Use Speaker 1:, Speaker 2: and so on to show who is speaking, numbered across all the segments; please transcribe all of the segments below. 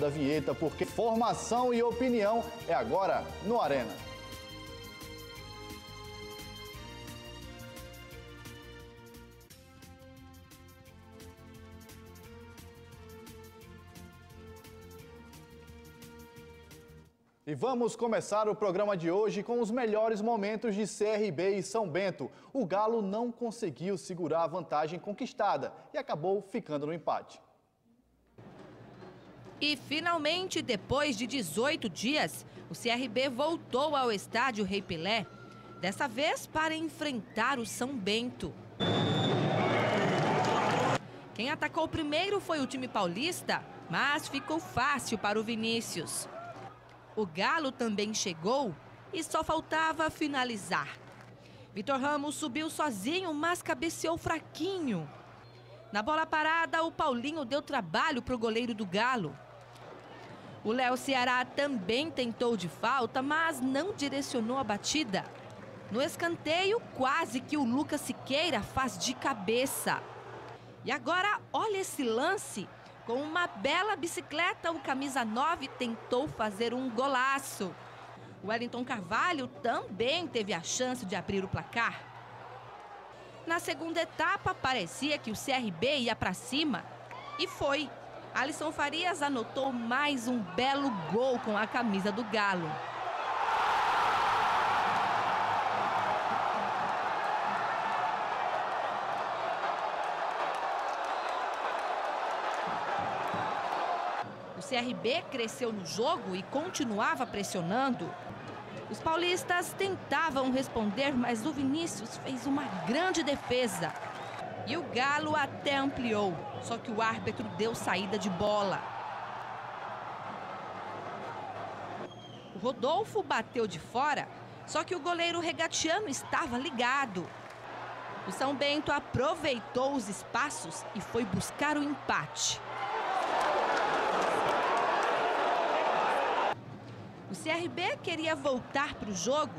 Speaker 1: da vinheta, porque formação e opinião é agora no Arena. E vamos começar o programa de hoje com os melhores momentos de CRB e São Bento. O Galo não conseguiu segurar a vantagem conquistada e acabou ficando no empate.
Speaker 2: E finalmente, depois de 18 dias, o CRB voltou ao estádio Rei Pelé, dessa vez para enfrentar o São Bento. Quem atacou primeiro foi o time paulista, mas ficou fácil para o Vinícius. O Galo também chegou e só faltava finalizar. Vitor Ramos subiu sozinho, mas cabeceou fraquinho. Na bola parada, o Paulinho deu trabalho para o goleiro do Galo. O Léo Ceará também tentou de falta, mas não direcionou a batida. No escanteio, quase que o Lucas Siqueira faz de cabeça. E agora, olha esse lance. Com uma bela bicicleta, o camisa 9 tentou fazer um golaço. O Wellington Carvalho também teve a chance de abrir o placar. Na segunda etapa, parecia que o CRB ia para cima. E foi. Alisson Farias anotou mais um belo gol com a camisa do Galo. O CRB cresceu no jogo e continuava pressionando. Os paulistas tentavam responder, mas o Vinícius fez uma grande defesa. E o Galo até ampliou, só que o árbitro deu saída de bola. O Rodolfo bateu de fora, só que o goleiro regatiano estava ligado. O São Bento aproveitou os espaços e foi buscar o empate. O CRB queria voltar para o jogo,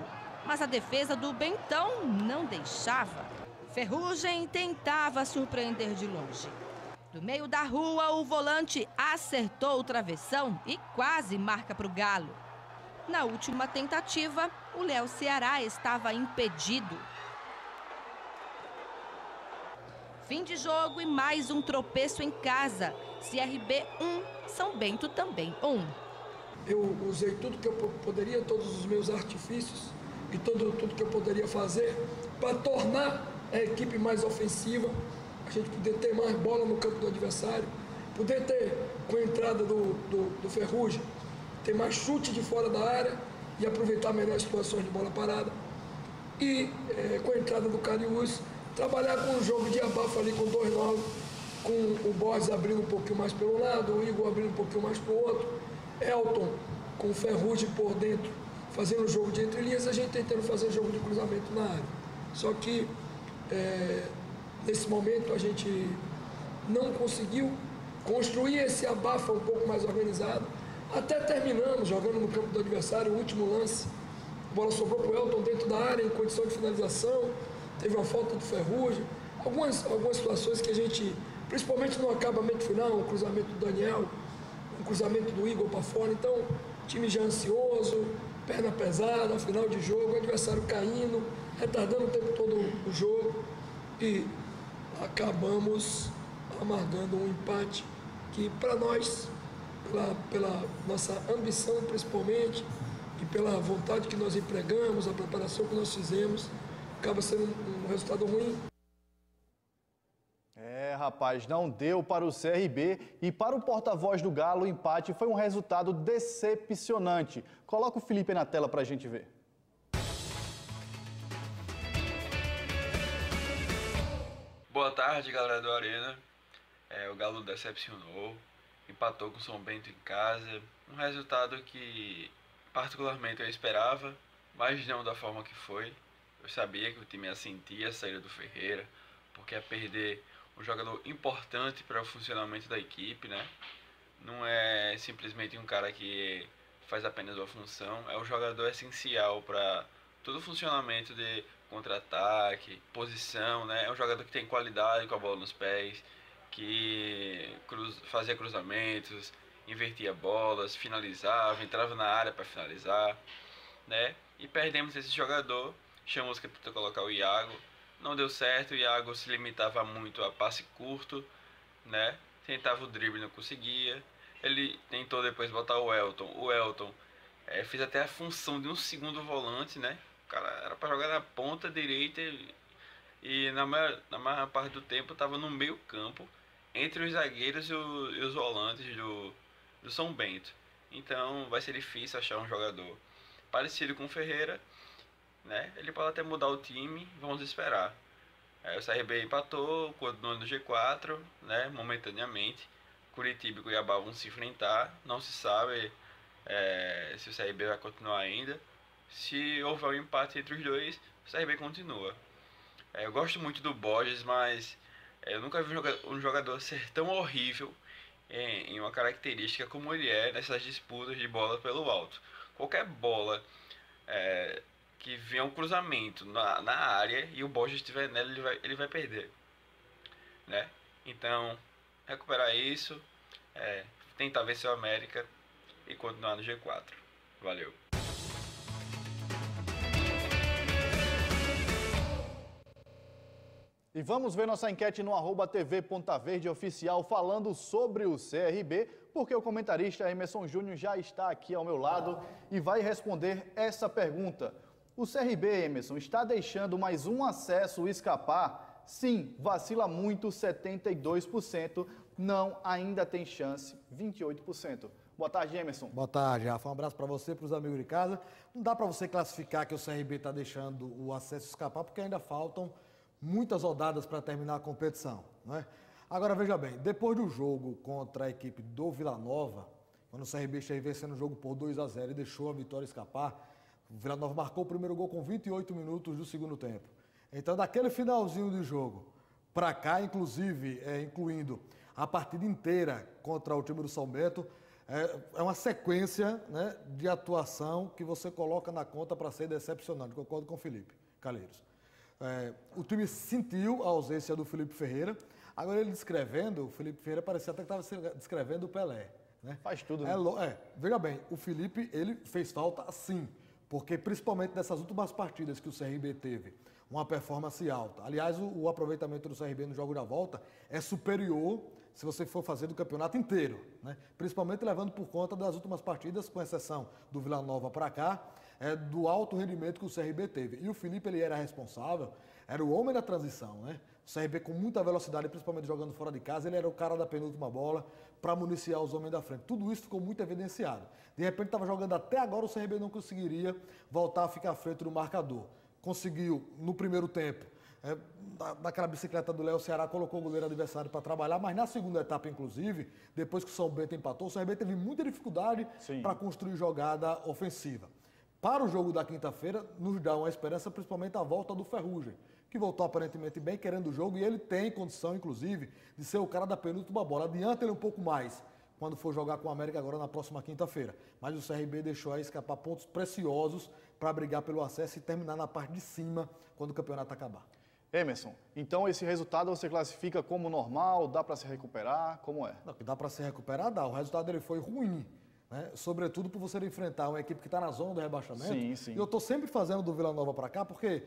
Speaker 2: mas a defesa do Bentão não deixava. Ferrugem tentava surpreender de longe. Do meio da rua, o volante acertou o travessão e quase marca para o Galo. Na última tentativa, o Léo Ceará estava impedido. Fim de jogo e mais um tropeço em casa. CRB 1, São Bento também 1.
Speaker 3: Eu usei tudo que eu poderia, todos os meus artifícios e tudo que eu poderia fazer para tornar a equipe mais ofensiva, a gente poder ter mais bola no campo do adversário, poder ter, com a entrada do Ferrugem, ter mais chute de fora da área e aproveitar melhor as situações de bola parada. E com a entrada do Cariús, trabalhar com um jogo de abafo ali com 2-9, com o Borges abrindo um pouquinho mais pelo lado, o Igor abrindo um pouquinho mais para o outro, Elton com o Ferrugem por dentro, fazendo o jogo de entrelinhas, a gente tentando fazer jogo de cruzamento na área. Só que, nesse momento, a gente não conseguiu construir esse abafa um pouco mais organizado. Até terminamos jogando no campo do adversário, o último lance. A bola sobrou para o Elton dentro da área, em condição de finalização. Teve uma falta do Ferrugem. Algumas situações que a gente, principalmente no acabamento final, o cruzamento do Daniel, o cruzamento do Igor para fora. Então, time já ansioso, perna pesada, final de jogo, o adversário caindo, retardando o tempo todo o jogo. E acabamos amargando um empate que, para nós, pela nossa ambição principalmente, e pela vontade que nós empregamos, a preparação que nós fizemos, acaba sendo um resultado ruim.
Speaker 1: Rapaz, não deu para o CRB e para o porta-voz do Galo o empate foi um resultado decepcionante. Coloca o Felipe na tela para a gente ver.
Speaker 4: Boa tarde, galera do Arena. O Galo decepcionou, empatou com o São Bento em casa. Um resultado que particularmente eu esperava, mas não da forma que foi. Eu sabia que o time ia sentir a saída do Ferreira, porque ia perder um jogador importante para o funcionamento da equipe, né? Não é simplesmente um cara que faz apenas uma função, é um jogador essencial para todo o funcionamento de contra-ataque, posição, né? É um jogador que tem qualidade com a bola nos pés, que fazia cruzamentos, invertia bolas, finalizava, entrava na área para finalizar, né? E perdemos esse jogador, chamamos que para colocar o Iago, não deu certo, o Iago se limitava muito a passe curto, né? Tentava o drible, não conseguia. Ele tentou depois botar o Elton fez até a função de um segundo volante, né? O cara era para jogar na ponta direita e na maior parte do tempo estava no meio campo, entre os zagueiros e os volantes do São Bento. Então vai ser difícil achar um jogador parecido com o Ferreira, né? Ele pode até mudar o time, vamos esperar. O CRB empatou, continuando no G4, né? Momentaneamente. Curitiba e Cuiabá vão se enfrentar, não se sabe se o CRB vai continuar ainda. Se houver um empate entre os dois, o CRB continua. Eu gosto muito do Borges, mas eu nunca vi um jogador ser tão horrível em uma característica como ele é nessas disputas de bola pelo alto. Qualquer bola que venha um cruzamento na área e o Borges estiver nela, ele vai perder, né? Então, recuperar isso, tentar vencer o América e continuar no G4. Valeu!
Speaker 1: E vamos ver nossa enquete no @TV.verde_oficial falando sobre o CRB, porque o comentarista Emerson Júnior já está aqui ao meu lado e vai responder essa pergunta. O CRB, Emerson, está deixando mais um acesso escapar? Sim, vacila muito, 72%. Não, ainda tem chance, 28%. Boa tarde, Emerson.
Speaker 5: Boa tarde, Rafa. Um abraço para você, para os amigos de casa. Não dá para você classificar que o CRB está deixando o acesso escapar, porque ainda faltam muitas rodadas para terminar a competição, não é? Agora, veja bem, depois do jogo contra a equipe do Vila Nova, quando o CRB esteve vencendo o jogo por 2-0 e deixou a vitória escapar, o Vila Nova marcou o primeiro gol com 28 minutos do segundo tempo. Então, daquele finalzinho do jogo para cá, inclusive, incluindo a partida inteira contra o time do São Bento, é uma sequência, né, de atuação que você coloca na conta para ser decepcionante. Concordo com o Felipe Calheiros. O time sentiu a ausência do Felipe Ferreira. Agora ele descrevendo, o Felipe Ferreira parecia até que estava descrevendo o Pelé, né?
Speaker 1: Faz tudo, né?
Speaker 5: Veja bem, o Felipe, ele fez falta sim, porque principalmente nessas últimas partidas que o CRB teve, uma performance alta. Aliás, o aproveitamento do CRB no jogo da volta é superior se você for fazer do campeonato inteiro, né? Principalmente levando por conta das últimas partidas, com exceção do Vila Nova para cá, do alto rendimento que o CRB teve. E o Felipe, ele era responsável, era o homem da transição, né? O CRB com muita velocidade, principalmente jogando fora de casa, ele era o cara da penúltima bola para municiar os homens da frente. Tudo isso ficou muito evidenciado. De repente estava jogando até agora, o CRB não conseguiria voltar a ficar à frente do marcador. Conseguiu, no primeiro tempo, daquela bicicleta do Léo, o Ceará colocou o goleiro adversário para trabalhar, mas na segunda etapa, inclusive, depois que o São Bento empatou, o CRB teve muita dificuldade para construir jogada ofensiva. Para o jogo da quinta-feira, nos dá uma esperança, principalmente a volta do Ferrugem, que voltou aparentemente bem, querendo o jogo, e ele tem condição, inclusive, de ser o cara da penúltima bola. Adianta ele um pouco mais quando for jogar com o América agora na próxima quinta-feira. Mas o CRB deixou aí escapar pontos preciosos para brigar pelo acesso e terminar na parte de cima quando o campeonato acabar.
Speaker 1: Emerson, então esse resultado você classifica como normal, dá para se recuperar, como é?
Speaker 5: Não, que dá para se recuperar, dá. O resultado dele foi ruim, né? Sobretudo por você enfrentar uma equipe que está na zona do rebaixamento.
Speaker 1: Sim, sim.
Speaker 5: E eu estou sempre fazendo do Vila Nova para cá, porque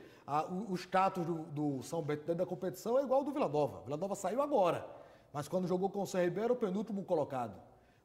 Speaker 5: o status do São Bento dentro da competição é igual ao do Vila Nova. O Vila Nova saiu agora, mas quando jogou com o CRB era o penúltimo colocado.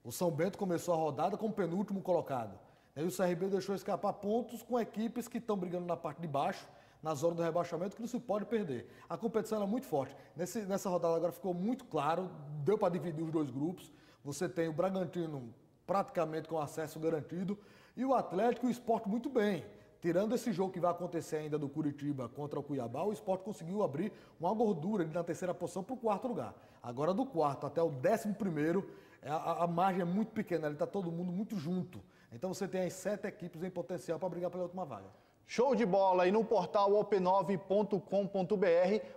Speaker 5: O São Bento começou a rodada como penúltimo colocado. E o CRB deixou escapar pontos com equipes que estão brigando na parte de baixo, na zona do rebaixamento, que não se pode perder. A competição é muito forte. Nessa rodada agora ficou muito claro, deu para dividir os dois grupos. Você tem o Bragantino praticamente com acesso garantido e o Atlético e o Sport muito bem. Tirando esse jogo que vai acontecer ainda do Curitiba contra o Cuiabá, o Sport conseguiu abrir uma gordura ali na terceira posição para o quarto lugar. Agora do quarto até o 11º, a margem é muito pequena, ali está todo mundo muito junto. Então você tem as 7 equipes em potencial para brigar pela última vaga.
Speaker 1: Show de bola! E no portal op9.com.br,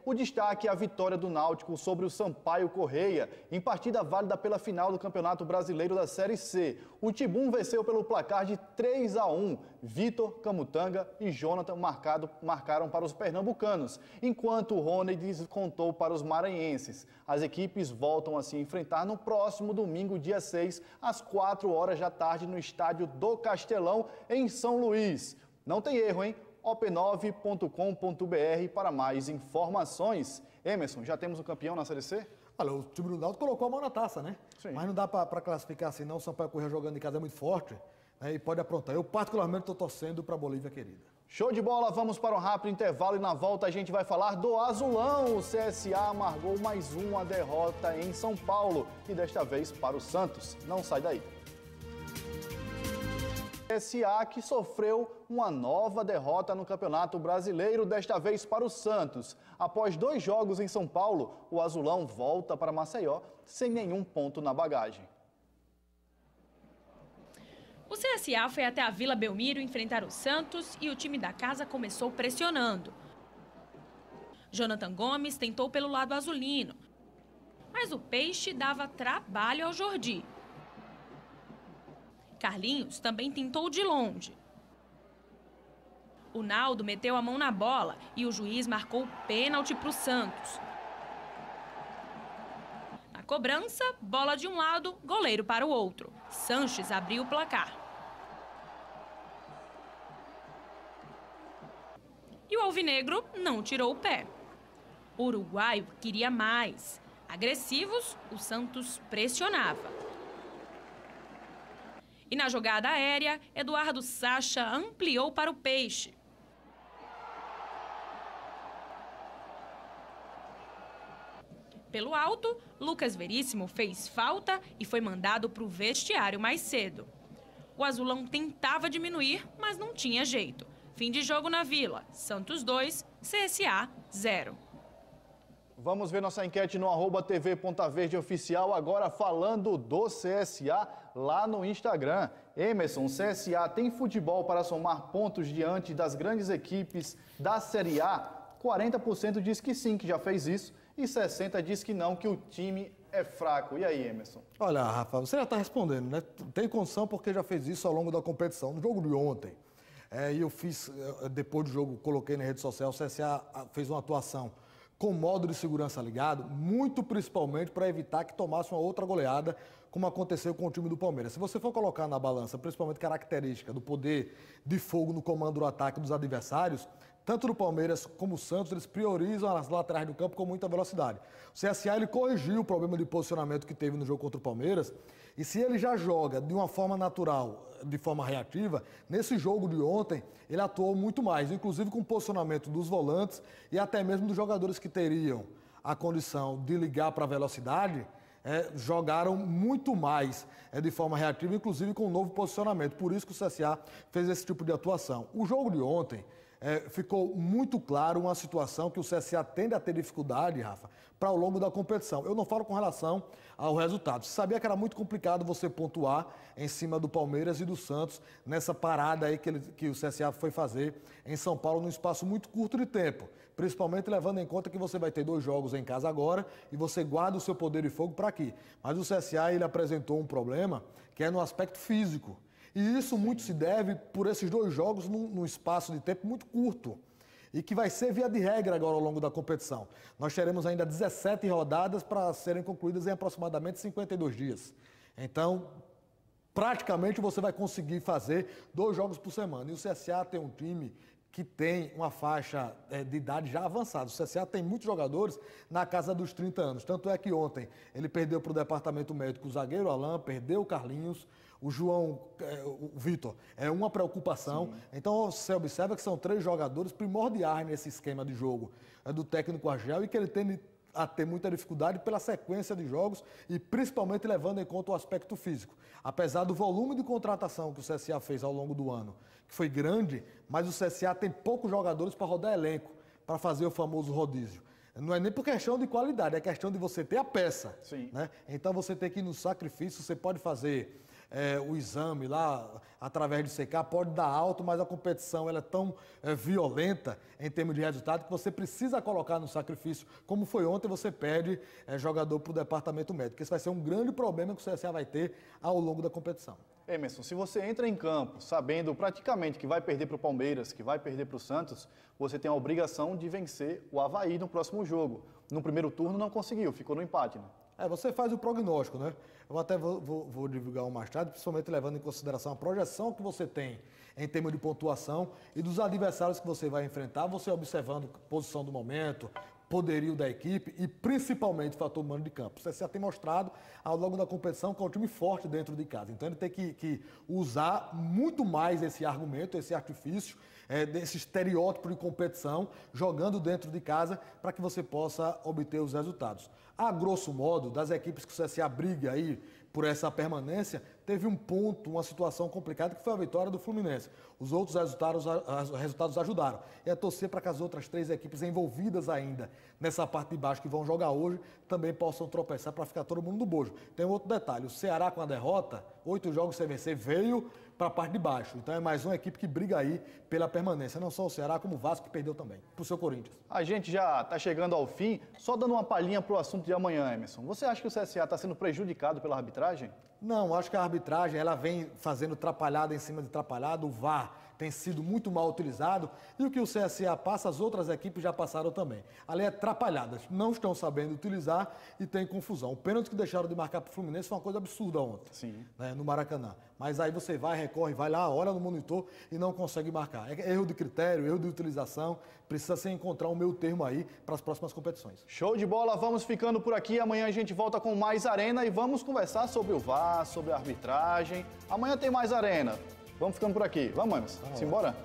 Speaker 1: o destaque é a vitória do Náutico sobre o Sampaio Correia, em partida válida pela final do Campeonato Brasileiro da Série C. O Tibum venceu pelo placar de 3-1. Vitor, Camutanga e Jonathan marcaram para os pernambucanos, enquanto o Rony descontou para os maranhenses. As equipes voltam a se enfrentar no próximo domingo, dia 6, às 4 da tarde, no estádio do Castelão, em São Luís. Não tem erro, hein? op9.com.br para mais informações. Emerson, já temos um campeão na Série C?
Speaker 5: Olha, o time do Náutico colocou a mão na taça, né?
Speaker 1: Sim.
Speaker 5: Mas não dá para classificar assim, não. O Sampaio Corrêa jogando em casa é muito forte, né? E pode aprontar. Eu, particularmente, estou torcendo para a Bolívia querida.
Speaker 1: Show de bola, vamos para um rápido intervalo e na volta a gente vai falar do Azulão. O CSA amargou mais uma derrota em São Paulo e desta vez para o Santos. Não sai daí. CSA que sofreu uma nova derrota no Campeonato Brasileiro, desta vez para o Santos. Após 2 jogos em São Paulo, o Azulão volta para Maceió sem nenhum ponto na bagagem.
Speaker 6: O CSA foi até a Vila Belmiro enfrentar o Santos e o time da casa começou pressionando. Jonathan Gomes tentou pelo lado azulino, mas o Peixe dava trabalho ao Jordi. Carlinhos também tentou de longe. O Naldo meteu a mão na bola e o juiz marcou pênalti para o Santos. Na cobrança, bola de um lado, goleiro para o outro. Sanches abriu o placar. E o alvinegro não tirou o pé. O uruguaio queria mais. Agressivos, o Santos pressionava. E na jogada aérea, Eduardo Sacha ampliou para o Peixe. Pelo alto, Lucas Veríssimo fez falta e foi mandado para o vestiário mais cedo. O Azulão tentava diminuir, mas não tinha jeito. Fim de jogo na Vila. Santos 2, CSA 0.
Speaker 1: Vamos ver nossa enquete no @TV.verdeoficial, agora falando do CSA lá no Instagram. Emerson, o CSA tem futebol para somar pontos diante das grandes equipes da Série A? 40% diz que sim, que já fez isso, e 60% diz que não, que o time é fraco. E aí, Emerson?
Speaker 5: Olha, Rafa, você já está respondendo, né? Tem condição porque já fez isso ao longo da competição. No jogo de ontem, e eu fiz, depois do jogo, coloquei na rede social, o CSA fez uma atuação com modo de segurança ligado, muito principalmente para evitar que tomasse uma outra goleada, como aconteceu com o time do Palmeiras. Se você for colocar na balança, principalmente característica do poder de fogo no comando do ataque dos adversários, tanto do Palmeiras como o Santos, eles priorizam as laterais do campo com muita velocidade. O CSA ele corrigiu o problema de posicionamento que teve no jogo contra o Palmeiras, e se ele já joga de uma forma natural, de forma reativa, nesse jogo de ontem, ele atuou muito mais, inclusive com o posicionamento dos volantes e até mesmo dos jogadores que teriam a condição de ligar para a velocidade, jogaram muito mais de forma reativa, inclusive com um novo posicionamento. Por isso que o CSA fez esse tipo de atuação. O jogo de ontem ficou muito claro uma situação que o CSA tende a ter dificuldade, Rafa, para ao longo da competição. Eu não falo com relação ao resultado. Você sabia que era muito complicado você pontuar em cima do Palmeiras e do Santos nessa parada aí que o CSA foi fazer em São Paulo num espaço muito curto de tempo. Principalmente levando em conta que você vai ter 2 jogos em casa agora e você guarda o seu poder de fogo para aqui. Mas o CSA ele apresentou um problema que é no aspecto físico. E isso muito se deve por esses 2 jogos num espaço de tempo muito curto. E que vai ser via de regra agora ao longo da competição. Nós teremos ainda 17 rodadas para serem concluídas em aproximadamente 52 dias. Então, praticamente você vai conseguir fazer 2 jogos por semana. E o CSA tem um time que tem uma faixa de idade já avançada. O CSA tem muitos jogadores na casa dos 30 anos. Tanto é que ontem ele perdeu para o departamento médico o zagueiro Alain, perdeu o Carlinhos, o João, o Vitor, é uma preocupação. Sim. Então, você observa que são 3 jogadores primordiais nesse esquema de jogo do técnico Argel e que ele tende a ter muita dificuldade pela sequência de jogos e principalmente levando em conta o aspecto físico. Apesar do volume de contratação que o CSA fez ao longo do ano, que foi grande, mas o CSA tem poucos jogadores para rodar elenco, para fazer o famoso rodízio. Não é nem por questão de qualidade, é questão de você ter a peça.
Speaker 1: Sim.
Speaker 5: Né? Então você tem que ir no sacrifício, você pode fazer o exame lá, através de CK, pode dar alto, mas a competição ela é tão violenta em termos de resultado que você precisa colocar no sacrifício. Como foi ontem, você perde jogador para o departamento médico. Esse vai ser um grande problema que o CSA vai ter ao longo da competição.
Speaker 1: Emerson, se você entra em campo sabendo praticamente que vai perder para o Palmeiras, que vai perder para o Santos, você tem a obrigação de vencer o Avaí no próximo jogo. No primeiro turno não conseguiu, ficou no empate, né?
Speaker 5: Você faz o prognóstico, né? Eu até vou divulgar um mais tarde, principalmente levando em consideração a projeção que você tem em termos de pontuação e dos adversários que você vai enfrentar, você observando a posição do momento, poderio da equipe e principalmente o fator humano de campo. O CSA tem mostrado ao longo da competição que é um time forte dentro de casa. Então ele tem que usar muito mais esse argumento, esse artifício, desse estereótipo de competição, jogando dentro de casa para que você possa obter os resultados. A grosso modo, das equipes que o CSA briga aí por essa permanência, teve um ponto, uma situação complicada que foi a vitória do Fluminense. Os outros resultados ajudaram. E é torcer para que as outras 3 equipes envolvidas ainda nessa parte de baixo que vão jogar hoje também possam tropeçar para ficar todo mundo no bojo. Tem um outro detalhe, o Ceará com a derrota, 8 jogos sem vencer, veio para a parte de baixo. Então é mais uma equipe que briga aí pela permanência. Não só o Ceará, como o Vasco que perdeu também, para o seu Corinthians.
Speaker 1: A gente já está chegando ao fim, só dando uma palhinha para o assunto de amanhã, Emerson. Você acha que o CSA está sendo prejudicado pela arbitragem?
Speaker 5: Não, acho que a arbitragem ela vem fazendo atrapalhada em cima de atrapalhada, o VAR tem sido muito mal utilizado e o que o CSA passa, as outras equipes já passaram também. Ali é atrapalhadas, não estão sabendo utilizar e tem confusão. O pênalti que deixaram de marcar para o Fluminense foi uma coisa absurda ontem,
Speaker 1: Sim.
Speaker 5: Né, no Maracanã. Mas aí você vai, recorre, vai lá, olha no monitor e não consegue marcar. É erro de critério, erro de utilização, precisa se encontrar um meio termo aí para as próximas competições.
Speaker 1: Show de bola, vamos ficando por aqui. Amanhã a gente volta com mais Arena e vamos conversar sobre o VAR, sobre a arbitragem. Amanhã tem mais Arena. Vamos ficando por aqui. Vamos, Emerson. Simbora?